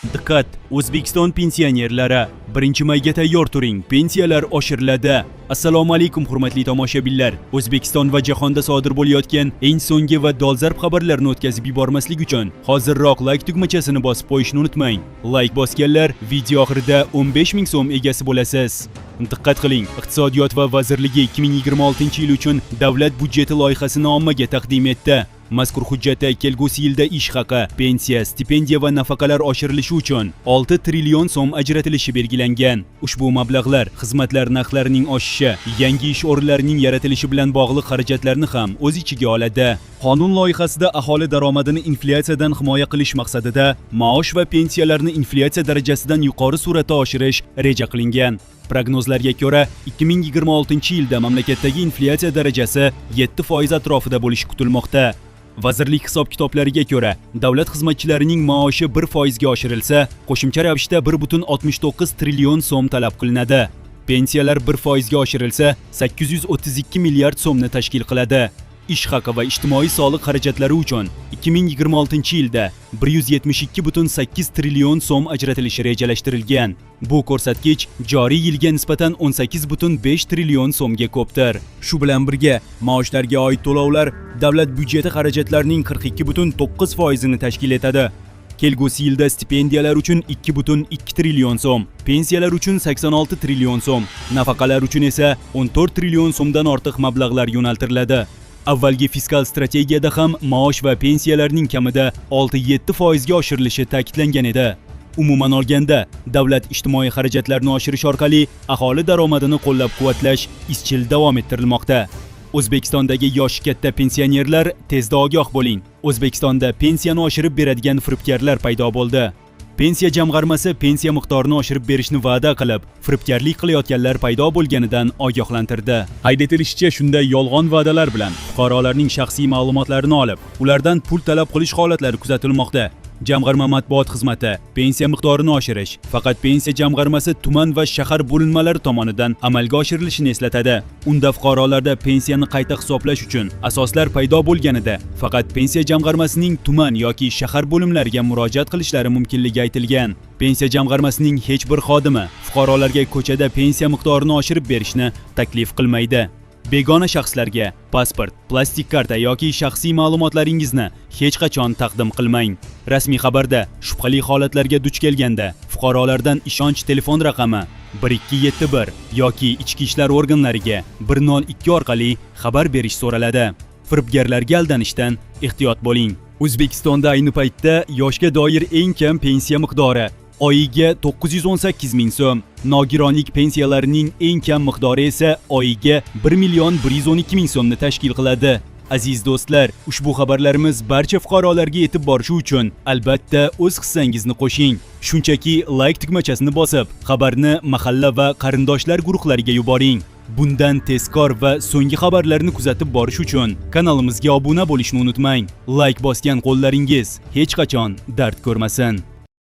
Diqqat! O'zbekiston pensionerlari 1-mayga tayyor turing. Pensiyalar oshiriladi. Assalomu alaykum hurmatli tomoshabinlar. O'zbekiston va jahonda sodir bo'layotgan eng so'nggi va dolzarb xabarlarni o'tkazib yubormaslik uchun hozirroq like tugmachasini bosib qo'yishni unutmang. Like bosganlar video oxirida 15 ming so'm egasi bo'lasiz. Diqqat qiling, Iqtisodiyot va vazirligi 2026-yil uchun davlat budjeti loyihasini ommaga taqdim etdi. Mazkur hujjatda kelgusi yilda ish haqi, pensiya, stipendiya va nafaqalar oshirilishi uchun 6 trillion so'm ajratilishi belgilangan. Ushbu mablag'lar xizmatlar narxlarining oshishi, yangi ish o'rinlarining yaratilishi bilan bog'liq xarajatlarni ham o'z ichiga oladi. Qonun loyihasida aholi daromadini inflyatsiyadan himoya qilish maqsadida maosh va pensiyalarni inflyatsiya darajasidan yuqori suratda oshirish reja qilingan. Prognozlarga ko'ra, 2026-yilda mamlakatdagi inflyatsiya darajasi 7% atrofida bo'lishi kutilmoqda. Vazirlik hisob-kitoblariga ko'ra, davlat xizmatchilarining maoshi 1% ga oshirilsa, qo'shimcha ravishda 1.69 trillion so'm talab qilinadi. Pensiyalar 1% ga oshirilsa, 832 milliard so'mni tashkil qiladi. Ish haqi va ijtimoiy soliq xarajatlari uchun 2026-yilda 172.8 trillion so'm ajratilishi rejalashtirilgan. Bu ko'rsatkich joriy yilga nisbatan 18.5 trillion so'mga ko'pdir. Shu bilan birga, maoshlarga oid to'lovlar davlat byudjeti xarajatlarining 42.9%ni tashkil etadi. Kelgusi yilda stipendiyalar uchun 2.2 trillion so'm, pensiyalar uchun 86 trillion so'm, nafaqalar uchun esa 14 trillion so'mdan ortiq mablag'lar yo'naltiriladi. Avvalgi fiskal strategiyada ham maosh va pensiyalarning kamida 6-7% ga oshirilishi ta'kidlangan edi. Umuman olganda, davlat ijtimoiy xarajatlarni oshirish orqali aholi daromadini qo'llab-quvvatlash izchil davom ettirilmoqda. O'zbekistondagi yoshi katta pensionerlar tezda ogoh bo'ling. O'zbekistonda pensiyani oshirib beradigan firibgarlar paydo bo'ldi. Pensiya jamg'armasi pensiya miqdorini oshirib berishni va'da qilib, firibgarlik qilayotganlar paydo bo'lganidan ogohlantirdi. Qayd etilishicha, shunday yolg'on va'dalar bilan fuqarolarning shaxsiy ma'lumotlarini olib, ulardan pul talab qilish holatlari kuzatilmoqda. Jamg'arma matbuot xizmati pensiya miqdorini oshirish faqat pensiya jamg'armasi tuman va shahar bo'linmalari tomonidan amalga oshirilishini eslatadi. Unda fuqarolarda pensiyani qayta hisoblash uchun asoslar paydo bo'lganida faqat pensiya jamg'armasining tuman yoki shahar bo'limlariga murojaat qilishlari mumkinligi aytilgan. Pensiya jamg'armasining hech bir xodimi fuqarolarga ko'chada pensiya miqdorini oshirib berishni taklif qilmaydi. Begona shaxslarga pasport, plastik karta yoki shaxsiy ma'lumotlaringizni hech qachon taqdim qilmang. Rasmiy xabarda shubhali holatlarga duch kelganda fuqarolardan ishonch telefon raqami 1271 yoki ichki ishlar organlariga 102 orqali xabar berish so'raladi. Firibgarlarga aldanishdan ehtiyot bo'ling. O'zbekistonda ayni paytda yoshga doir eng kam pensiya miqdori oyiga 918 ming so'm, nogironlik pensiyalarining eng kam miqdori esa oyiga 1.112 ming so'mni tashkil qiladi. Aziz do'stlar, ushbu xabarlarimiz barcha fuqarolarga yetib borishi uchun albatta o'z hissangizni qo'shing. Shunchaki like tugmachasini bosib, xabarni mahalla va qarindoshlar guruhlariga yuboring. Bundan tezkor va so'nggi xabarlarni kuzatib borish uchun kanalimizga obuna bo'lishni unutmang. Like bosgan qo'llaringiz hech qachon dard ko'rmasin.